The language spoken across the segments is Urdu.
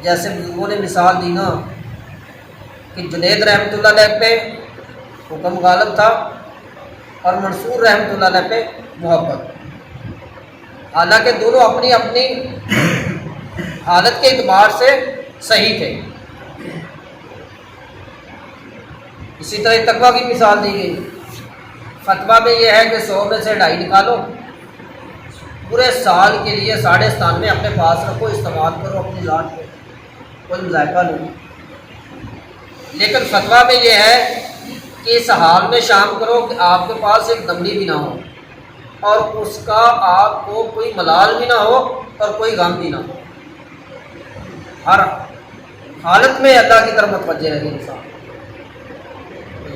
جیسے بزرگوں نے مثال دی نا کہ جنید رحمۃ اللہ علیہ پہ حکم غالب تھا اور منصور رحمۃ اللہ علیہ پہ محبت، حالانکہ دونوں اپنی اپنی حالت کے اعتبار سے صحیح تھے۔ اسی طرح تقویٰ کی مثال دی گئی، فتویٰ میں یہ ہے کہ 100 میں سے 2.5 نکالو، پورے سال کے لیے 97.5 اپنے پاس رکھو، استعمال کرو اپنی ذات پہ، کوئی مذائقہ نہیں۔ لیکن فتویٰ میں یہ ہے کہ اس حال میں شام کرو کہ آپ کے پاس ایک دمنی بھی نہ ہو اور اس کا آپ کو کوئی ملال بھی نہ ہو اور کوئی غم بھی نہ ہو، ہر حالت میں اللہ کی طرف متوجہ رہے انسان۔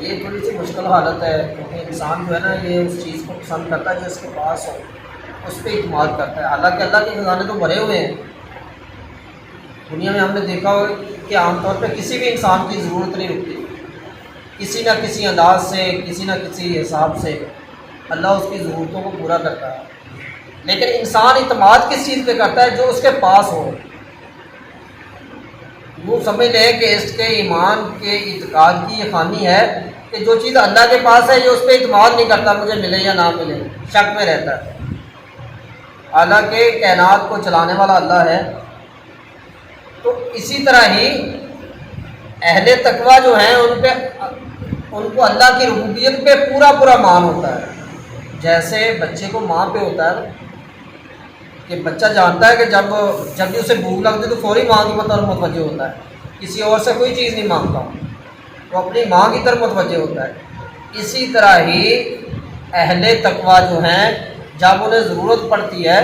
یہ تھوڑی سی مشکل حالت ہے، کیونکہ انسان جو ہے نا یہ اس چیز کو پسند کرتا ہے جو اس کے پاس ہو، اس پہ اعتماد کرتا ہے، حالانکہ اللہ کے خزانے تو بھرے ہوئے ہیں۔ دنیا میں ہم نے دیکھا ہو کہ عام طور پہ کسی بھی انسان کی ضرورت نہیں رکتی، کسی نہ کسی انداز سے، کسی نہ کسی حساب سے اللہ اس کی ضرورتوں کو پورا کرتا ہے، لیکن انسان اعتماد کس چیز پہ کرتا ہے؟ جو اس کے پاس ہو۔ وہ سمجھ لے کہ اس کے ایمان کے اعتقاد کی یہ خامی ہے کہ جو چیز اللہ کے پاس ہے یہ اس پہ اعتماد نہیں کرتا، مجھے ملے یا نہ ملے، شک میں رہتا ہے، حالانکہ کائنات کو چلانے والا اللہ ہے۔ تو اسی طرح ہی اہل تقویٰ جو ہیں ان کو اللہ کی ربوبیت پہ پورا پورا مان ہوتا ہے، جیسے بچے کو ماں پہ ہوتا ہے کہ بچہ جانتا ہے کہ جب بھی اسے بھوک لگتی ہے تو فوری ماں کی طرف متوجہ ہوتا ہے، کسی اور سے کوئی چیز نہیں مانگتا، وہ اپنی ماں کی طرف متوجہ ہوتا ہے۔ اسی طرح ہی اہل تقویٰ جو ہیں جب انہیں ضرورت پڑتی ہے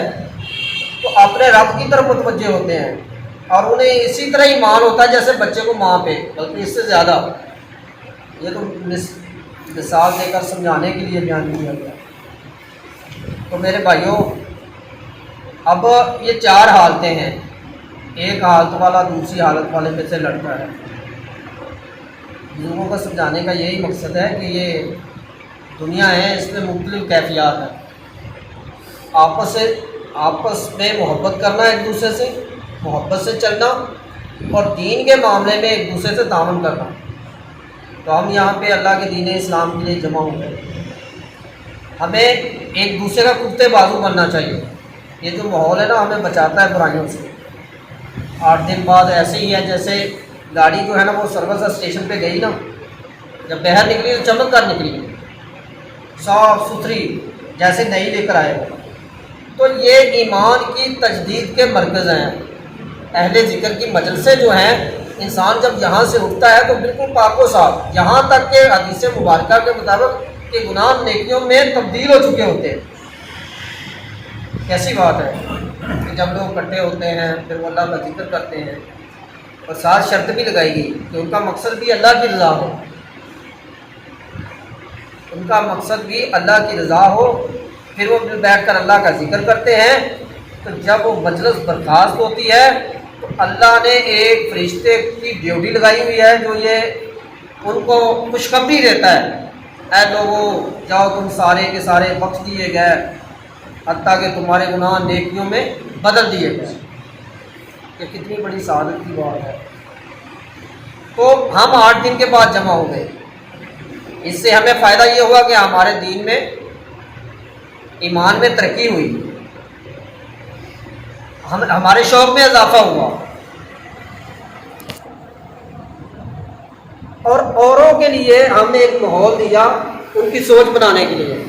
تو اپنے رب کی طرف متوجہ ہوتے ہیں، اور انہیں اسی طرح ایمان ہوتا ہے جیسے بچے کو ماں پہ، بلکہ اس سے زیادہ۔ یہ تو مثال دے کر سمجھانے کے لیے بیان کیا گیا۔ تو میرے بھائیوں، اب یہ 4 حالتیں ہیں، ایک حالت والا دوسری حالت والے میں سے لڑتا ہے۔ لوگوں کو سمجھانے کا یہی مقصد ہے کہ یہ دنیا ہے، اس میں مختلف کیفیات ہیں، آپس میں محبت کرنا، ایک دوسرے سے محبت سے چلنا، اور دین کے معاملے میں ایک دوسرے سے تعاون کرنا۔ تو ہم یہاں پہ اللہ کے دین اسلام کے لیے جمع ہوئے ہیں، ہمیں ایک دوسرے کا کتے بازو بننا چاہیے۔ یہ جو ماحول ہے نا ہمیں بچاتا ہے برائیوں سے۔ 8 دن بعد ایسے ہی ہے جیسے گاڑی جو ہے نا وہ سروس اسٹیشن پہ گئی نا، جب باہر نکلی تو چمک کر نکلی، صاف ستھری جیسے نئی لے کر آئے ہو۔ تو یہ ایمان کی تجدید کے مرکز ہیں، اہل ذکر کی مجلسیں جو ہیں، انسان جب یہاں سے اٹھتا ہے تو بالکل پاک و صاف، یہاں تک کہ حدیث مبارکہ کے مطابق کہ گناہ نیکیوں میں تبدیل ہو چکے ہوتے ہیں۔ کیسی بات ہے کہ جب لوگ اکٹھے ہوتے ہیں پھر وہ اللہ کا ذکر کرتے ہیں، اور ساتھ شرط بھی لگائی گئی کہ ان کا مقصد بھی اللہ کی رضا ہو، ان کا مقصد بھی اللہ کی رضا ہو۔ پھر وہ بیٹھ کر اللہ کا ذکر کرتے ہیں، تو جب وہ مجلس برخاست ہوتی ہے تو اللہ نے ایک فرشتے کی ڈیوٹی لگائی ہوئی ہے جو یہ ان کو خوشخبری دیتا ہے، اے لوگو جاؤ تم سارے کے سارے بخش دیے گئے، حتیٰ کہ تمہارے گناہ نیکیوں میں بدل دیے گئے۔ یہ کتنی بڑی سعادت کی بات ہے۔ تو ہم 8 دن کے بعد جمع ہو گئے، اس سے ہمیں فائدہ یہ ہوا کہ ہمارے دین میں ایمان میں ترقی ہوئی، ہمارے شوق میں اضافہ ہوا، اور اوروں کے لیے ہم نے ایک ماحول دیا ان کی سوچ بنانے کے لیے،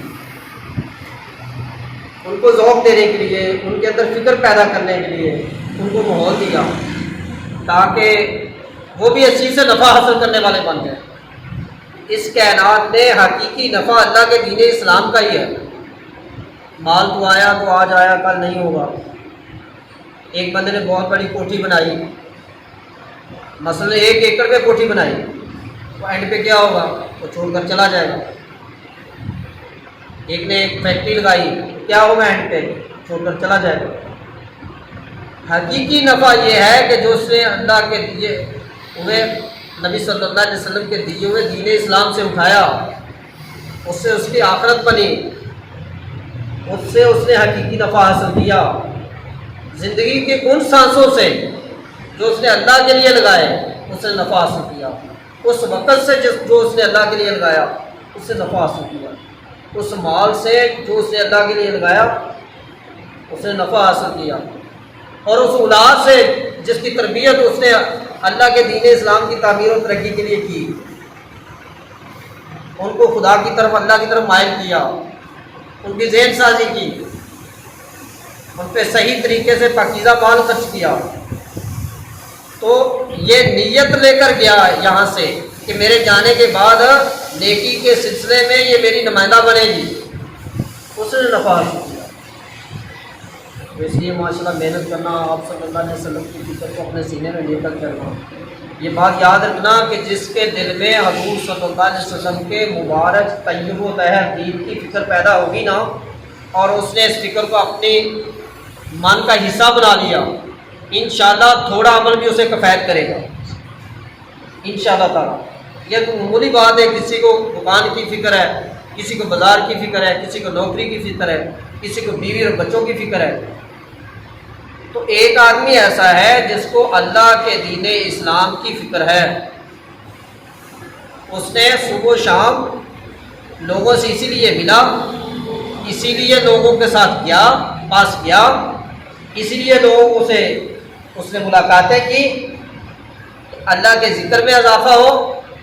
ان کو ذوق دینے کے لیے، ان کے اندر فکر پیدا کرنے کے لیے ان کو ماحول دیا تاکہ وہ بھی اس چیز سے نفع حاصل کرنے والے بن جائیں۔ اس کائنات میں حقیقی نفع اللہ کے دین اسلام کا ہی ہے۔ مال تو آیا تو آج آیا کل نہیں ہوگا۔ ایک بندے نے بہت بڑی کوٹھی بنائی، مثلا 1 ایکڑ پہ کوٹھی بنائی، تو اینڈ پہ کیا ہوگا؟ وہ چھوڑ کر چلا جائے گا۔ ایک نے ایک فیکٹری لگائی، کیا ہوگا؟ اینڈ پہ چھوڑ کر چلا جائے گا۔ حقیقی نفع یہ ہے کہ جو اس نے اللہ کے دیے ہوئے نبی صلی اللہ علیہ وسلم کے دیے ہوئے دین اسلام سے اٹھایا، اس سے اس کی آخرت بنی، اس سے اس نے حقیقی نفع حاصل کیا۔ زندگی کے ان سانسوں سے جو اس نے اللہ کے لیے لگائے اس نے نفع حاصل کیا، اس وقت سے جو اس نے اللہ کے لیے لگایا اس سے نفع حاصل کیا، اس مال سے جو اس نے اللہ کے لیے لگایا اس نے نفع حاصل کیا، اور اس اولاد سے جس کی تربیت اس نے اللہ کے دین اسلام کی تعمیر و ترقی کے لیے کی، ان کو خدا کی طرف اللہ کی طرف مائل کیا، ان کی ذہن سازی کی، ان پہ صحیح طریقے سے پاکیزہ مال خرچ کیا، تو یہ نیت لے کر گیا یہاں سے کہ میرے جانے کے بعد نیکی کے سلسلے میں یہ میری نمائندہ بنے گی، اس نے نفع حاصل کیا۔ تو اس لیے ماشاء اللہ محنت کرنا، آپ صلی اللہ علیہ وسلم کی فکر کو اپنے سینے میں لے کر چلنا، یہ بات یاد رکھنا کہ جس کے دل میں حضور صلی اللہ علیہ وسلم کے مبارک طیب و طاہر دین کی فکر پیدا ہوگی نا، اور اس نے اس فکر کو اپنی من کا حصہ بنا لیا، انشاءاللہ تھوڑا عمل بھی اسے کفایت کرے گا انشاءاللہ تعالی۔ یہ تو معمولی بات ہے، کسی کو دکان کی فکر ہے، کسی کو بازار کی فکر ہے، کسی کو نوکری کی فکر ہے، کسی کو بیوی اور بچوں کی فکر ہے، تو ایک آدمی ایسا ہے جس کو اللہ کے دین اسلام کی فکر ہے، اس نے صبح و شام لوگوں سے اسی لیے ملا، اسی لیے لوگوں کے ساتھ گیا، پاس گیا، اسی لیے لوگوں سے اس نے ملاقاتیں کی، اللہ کے ذکر میں اضافہ ہو،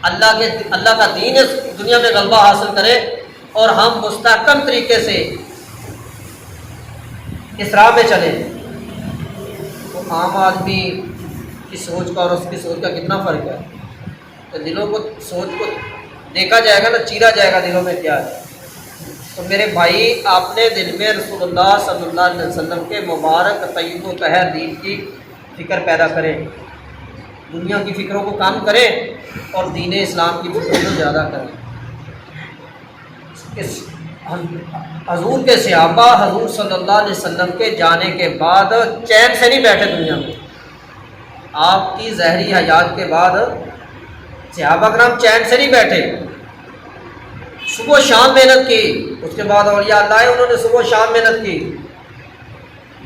اللہ کا دین اس دنیا میں غلبہ حاصل کرے، اور ہم مستحکم طریقے سے اس راہ میں چلیں۔ تو عام آدمی کی سوچ کا اور اس کی سوچ کا کتنا فرق ہے، تو دلوں کو سوچ کو دیکھا جائے گا نا، چیرا جائے گا دلوں میں کیا ہے۔ تو میرے بھائی، آپ نے دل میں رسول اللہ صلی اللہ علیہ وسلم کے مبارک طیب و طاہر دین کی فکر پیدا کریں، دنیا کی فکروں کو کم کریں اور دین اسلام کی فکروں کو زیادہ کریں۔ حضور کے صحابہ حضور صلی اللہ علیہ وسلم کے جانے کے بعد چین سے نہیں بیٹھے دنیا میں، آپ کی ظاہری حیات کے بعد صحابہ کرام چین سے نہیں بیٹھے، صبح و شام محنت کی، اس کے بعد اولیاء اللہ آئے، انہوں نے صبح و شام محنت کی،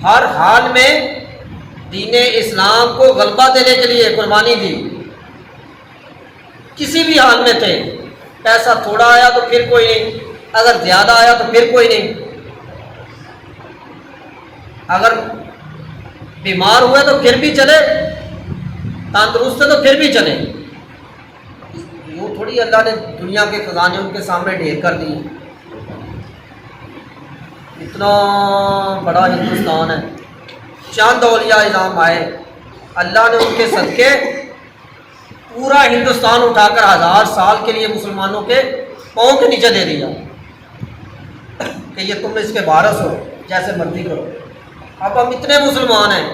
ہر حال میں دین اسلام کو غلبہ دینے کے لیے قربانی دی، کسی بھی حال میں تھے، پیسہ تھوڑا آیا تو پھر کوئی نہیں، اگر زیادہ آیا تو پھر کوئی نہیں، اگر بیمار ہوئے تو پھر بھی چلے، تندرست ہے تو پھر بھی چلے۔ یوں تھوڑی اللہ نے دنیا کے خزانے ان کے سامنے ڈھیر کر دیے، اتنا بڑا ہندوستان ہے، چند اولیاء اعظام آئے، اللہ نے ان کے صدقے پورا ہندوستان اٹھا کر 1000 سال کے لیے مسلمانوں کے پاؤں کے نیچے دے دیا کہ یہ تم اس کے وارث ہو، جیسے مرضی کرو۔ اب ہم اتنے مسلمان ہیں،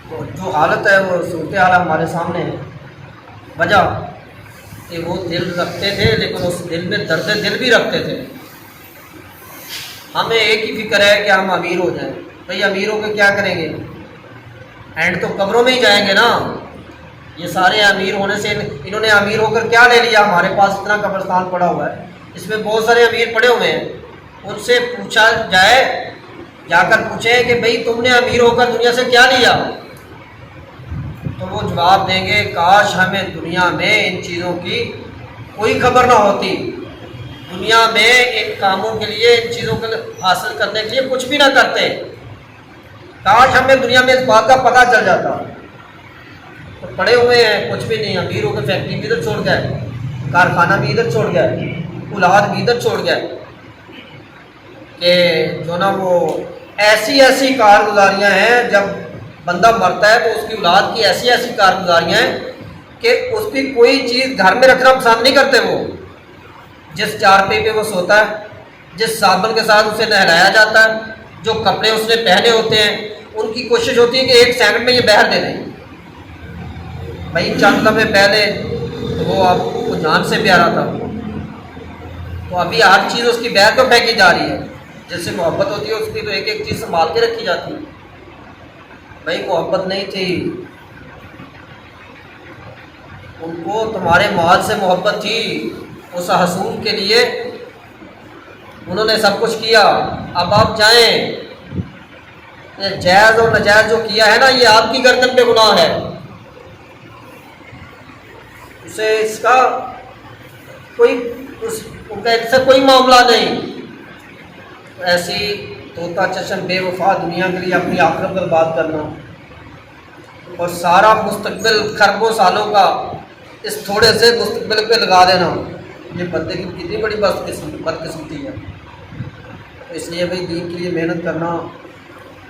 تو جو حالت ہے وہ صورتحال ہمارے سامنے ہے، وجہ کہ وہ دل رکھتے تھے لیکن اس دل میں درد دل بھی رکھتے تھے۔ ہمیں ایک ہی فکر ہے کہ ہم امیر ہو جائیں، بھئی امیر ہو کے کیا کریں گے، اینڈ تو قبروں میں ہی جائیں گے نا۔ یہ سارے امیر ہونے سے انہوں نے امیر ہو کر کیا لے لیا، ہمارے پاس اتنا قبرستان پڑا ہوا ہے، اس میں بہت سارے امیر پڑے ہوئے ہیں، ان سے پوچھا جائے، جا کر پوچھیں کہ بھئی تم نے امیر ہو کر دنیا سے کیا لیا، تو وہ جواب دیں گے کاش ہمیں دنیا میں ان چیزوں کی کوئی خبر نہ ہوتی، دنیا میں ان کاموں کے لیے، ان چیزوں کو حاصل کرنے کے لیے کچھ بھی نہ کرتے، کاش ہمیں دنیا میں اس بات کا پتہ چل جاتا۔ تو پڑے ہوئے ہیں، کچھ بھی نہیں، امیر ہو کے فیکٹری بھی ادھر چھوڑ گئے، کارخانہ بھی ادھر چھوڑ گئے، اولاد بھی ادھر چھوڑ گئے، کہ جو نا وہ ایسی کارگزاریاں ہیں، جب بندہ مرتا ہے تو اس کی اولاد کی ایسی کارگزاریاں ہیں کہ اس کی کوئی چیز گھر میں رکھنا پسند نہیں کرتے، وہ جس چارپائی پہ وہ سوتا ہے، جس صابن کے ساتھ اسے نہلایا جاتا ہے، جو کپڑے اس نے پہنے ہوتے ہیں، ان کی کوشش ہوتی ہے کہ 1 سیکنڈ میں یہ باہر دے دیں، بھائی چند لمحے پہلے تو وہ آپ کو جان سے پیارا تھا، تو ابھی ہر چیز اس کی باہر تو پھینکی جا رہی ہے، جس سے محبت ہوتی ہے اس کی تو ایک چیز سنبھال کے رکھی جاتی ہے۔ بھائی محبت نہیں تھی، ان کو تمہارے مال سے محبت تھی، اس حصول کے لیے انہوں نے سب کچھ کیا۔ اب آپ جائیں یہ جائز اور ناجائز جو کیا ہے نا، یہ آپ کی گردن پہ گناہ ہے، اسے اس کا کوئی اس سے کوئی معاملہ نہیں۔ ایسی طوطا چشم بے وفا دنیا کے لیے اپنی آخرت برباد کرنا اور سارا مستقبل خربوں سالوں کا اس تھوڑے سے مستقبل پہ لگا دینا، یہ بندے کی کتنی بڑی بدقسمتی ہے۔ اس لیے بھائی دین کے لیے محنت کرنا،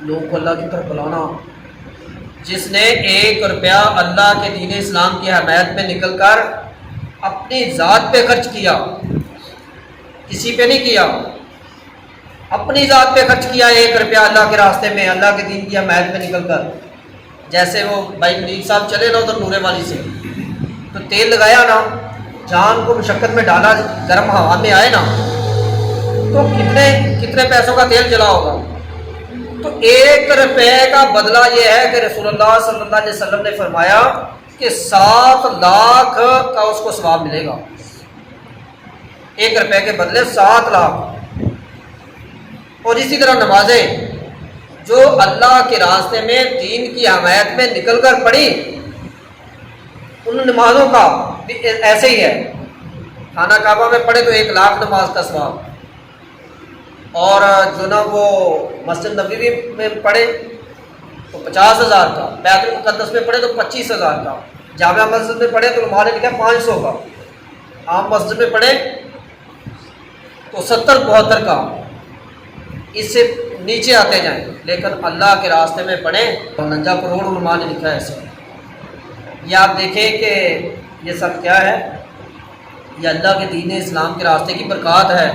لوگوں کو اللہ کی طرف بلانا۔ جس نے 1 روپیہ اللہ کے دین اسلام کی حمایت میں نکل کر اپنی ذات پہ خرچ کیا، کسی پہ نہیں کیا، اپنی ذات پہ خرچ کیا 1 روپیہ اللہ کے راستے میں، اللہ کے دین کی حمایت میں نکل کر، جیسے وہ بھائی منیر صاحب چلے نا ادھر نورے والی سے، تو تیل لگایا نا، جان کو مشقت میں ڈالا، گرم ہوا میں آئے نا، تو کتنے پیسوں کا تیل جلا ہوگا؟ تو 1 روپے کا بدلہ یہ ہے کہ رسول اللہ صلی اللہ علیہ وسلم نے فرمایا کہ 7 لاکھ کا اس کو ثواب ملے گا، 1 روپے کے بدلے 7 لاکھ۔ اور اسی طرح نمازیں جو اللہ کے راستے میں دین کی حمایت میں نکل کر پڑھی، ان نمازوں کا بھی ایسے ہی ہے، خانہ کعبہ میں پڑھے تو 1 لاکھ نماز کا ثواب، اور جو نا وہ مسجد نبوی میں پڑھے تو 50,000 کا، بیت المقدس میں پڑھے تو 25,000 کا، جامع مسجد میں پڑھے تو ہمارے لکھا 500 کا، عام مسجد میں پڑھے تو 70-72 کا، اس سے نیچے آتے جائیں، لیکن اللہ کے راستے میں پڑھیں 49 کروڑ علماء نے لکھا ہے ایسے۔ یہ آپ دیکھیں کہ یہ سب کیا ہے، یہ اللہ کے دین اسلام کے راستے کی برکات ہے۔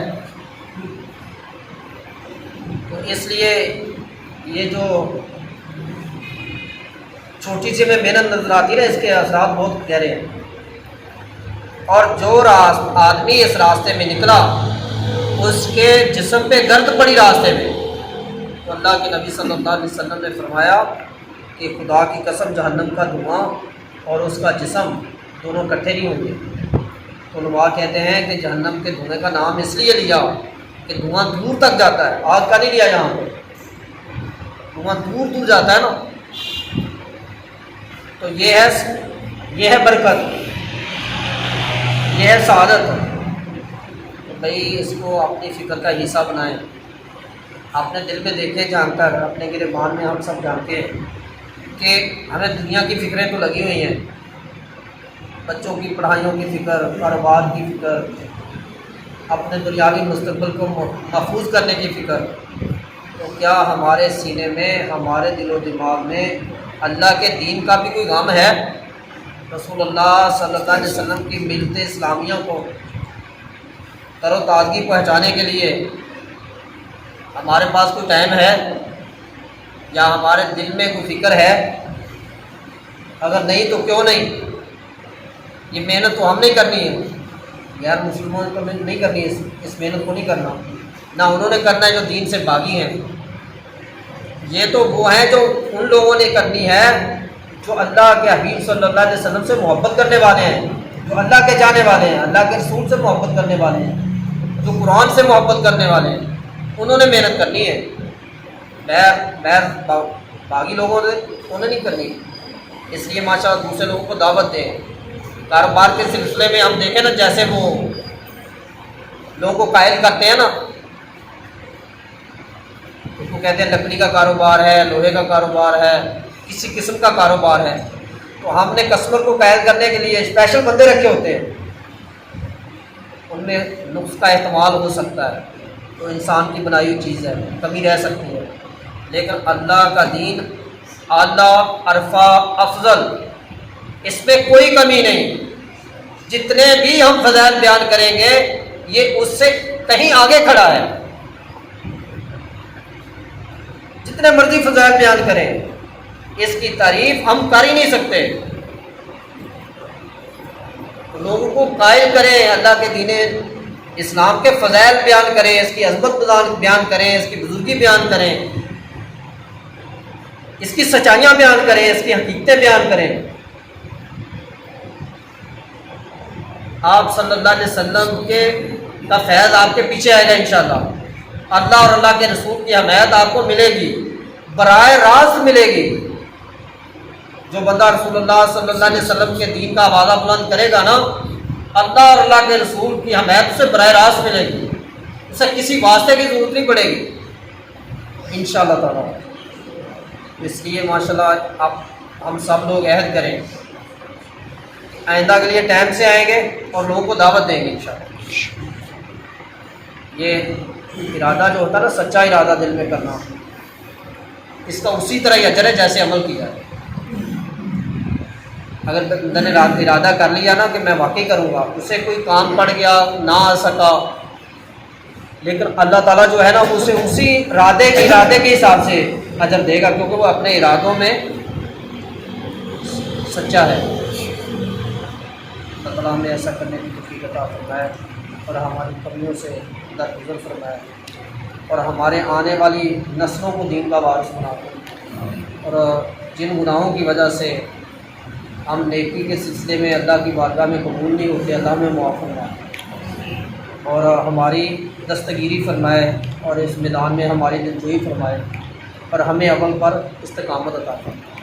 تو اس لیے یہ جو چھوٹی سی میں محنت نظر آتی ہے، اس کے اثرات بہت گہرے ہیں، اور جو آدمی اس راستے میں نکلا اس کے جسم پہ گرد پڑی راستے میں، تو اللہ کے نبی صلی اللہ علیہ وسلم نے فرمایا کہ خدا کی قسم جہنم کا دھواں اور اس کا جسم دونوں اکٹھے نہیں ہوں گے۔ تو علماء کہتے ہیں کہ جہنم کے دھوئیں کا نام اس لیے لیا کہ دھواں دور تک جاتا ہے، آگ کا نہیں لیا یہاں پہ، دھواں دور دور جاتا ہے نا۔ تو یہ ہے برکت، یہ ہے سعادت۔ تو بھائی اس کو اپنی فکر کا حصہ بنائیں، اپنے دل میں دیکھیں، جان کر اپنے گربان میں ہم سب جانتے ہیں کہ ہمیں دنیا کی فکریں تو لگی ہوئی ہیں، بچوں کی پڑھائیوں کی فکر، کاروبار کی فکر، اپنے دنیاوی مستقبل کو محفوظ کرنے کی فکر۔ تو کیا ہمارے سینے میں، ہمارے دل و دماغ میں اللہ کے دین کا بھی کوئی غم ہے؟ رسول اللہ صلی اللہ علیہ وسلم کی ملت اسلامیہ کو تر و تازگی پہنچانے کے لیے ہمارے پاس کوئی ٹائم ہے یا ہمارے دل میں کوئی فکر ہے؟ اگر نہیں تو کیوں نہیں؟ یہ محنت تو ہم نہیں کرنی ہے، غیر مسلموں کو نہیں کرنی ہے، اس محنت کو نہیں کرنا، نہ انہوں نے کرنا ہے جو دین سے باغی ہیں۔ یہ تو وہ ہیں جو ان لوگوں نے کرنی ہے جو اللہ کے حبیب صلی اللہ علیہ وسلم سے محبت کرنے والے ہیں، جو اللہ کے جانے والے ہیں، اللہ کے رسول سے محبت کرنے والے ہیں، جو قرآن سے محبت کرنے والے ہیں، انہوں نے محنت کرنی ہے۔ بیر باغی لوگوں نے انہوں نے نہیں کرنی۔ اس لیے ماشاءاللہ دوسرے لوگوں کو دعوت دیں۔ کاروبار کے سلسلے میں ہم دیکھیں نا، جیسے وہ لوگوں کو قائل کرتے ہیں نا، اس کو کہتے ہیں لکڑی کا کاروبار ہے، لوہے کا کاروبار ہے، کسی قسم کا کاروبار ہے، تو ہم نے کسٹمر کو قائل کرنے کے لیے اسپیشل بندے رکھے ہوتے ہیں، ان میں نقص کا احتمال ہو سکتا ہے، تو انسان کی بنائی ہوئی چیز ہے، کمی رہ سکتی ہے، لیکن اللہ کا دین اعلیٰ، عرفہ، افضل، اس میں کوئی کمی نہیں۔ جتنے بھی ہم فضائل بیان کریں گے یہ اس سے کہیں آگے کھڑا ہے، جتنے مرضی فضائل بیان کریں اس کی تعریف ہم کر ہی نہیں سکتے۔ لوگوں کو قائل کریں اللہ کے دین اسلام کے فضائل بیان کریں، اس کی عظمت بیان کریں، اس کی بزرگی بیان کریں، اس کی سچائیاں بیان کریں، اس کی حقیقتیں بیان کریں۔ آپ صلی اللہ علیہ وسلم کا فیض آپ کے پیچھے آئے گا انشاءاللہ، اللہ اور اللہ کے رسول کی حمایت آپ کو ملے گی۔ براہ راست ملے گی۔ جو بندہ رسول اللہ صلی اللہ علیہ وسلم کے دین کا آوازہ بلند کرے گا نا، اللہ اور اللہ کے رسول کی حمایت سے براہ راست ملے گی، اسے کسی واسطے کی ضرورت نہیں پڑے گی انشاءاللہ تعالیٰ۔ اس لیے ماشاءاللہ اب ہم سب لوگ عہد کریں، آئندہ کے لیے ٹائم سے آئیں گے اور لوگوں کو دعوت دیں گے انشاءاللہ۔ یہ ارادہ جو ہوتا ہے نا، سچا ارادہ دل میں کرنا، اس کا اسی طرح ہی اجر ہے جیسے عمل کیا ہے۔ اگر بندے نے ارادہ کر لیا نا کہ میں واقعی کروں گا، اسے کوئی کام پڑ گیا نہ آ سکا، لیکن اللہ تعالیٰ جو ہے نا اسے اسی ارادے کے حساب سے اجر دے گا، کیونکہ وہ اپنے ارادوں میں سچا ہے۔ اللہ تعالیٰ ہمیں ایسا کرنے کی توفیق عطا فرمائے اور ہماری کمیوں سے درگزر فرمائے اور ہمارے آنے والی نسلوں کو دین کا وارث بنا دے، اور جن گناہوں کی وجہ سے ہم نیکی کے سلسلے میں اللہ کی بارگاہ میں قبول نہیں ہوتے، اللہ میں معاف فرمائے اور ہماری دستگیری فرمائے اور اس میدان میں ہماری دلجوئی فرمائے اور ہمیں عمل پر استقامت عطا فرمائے۔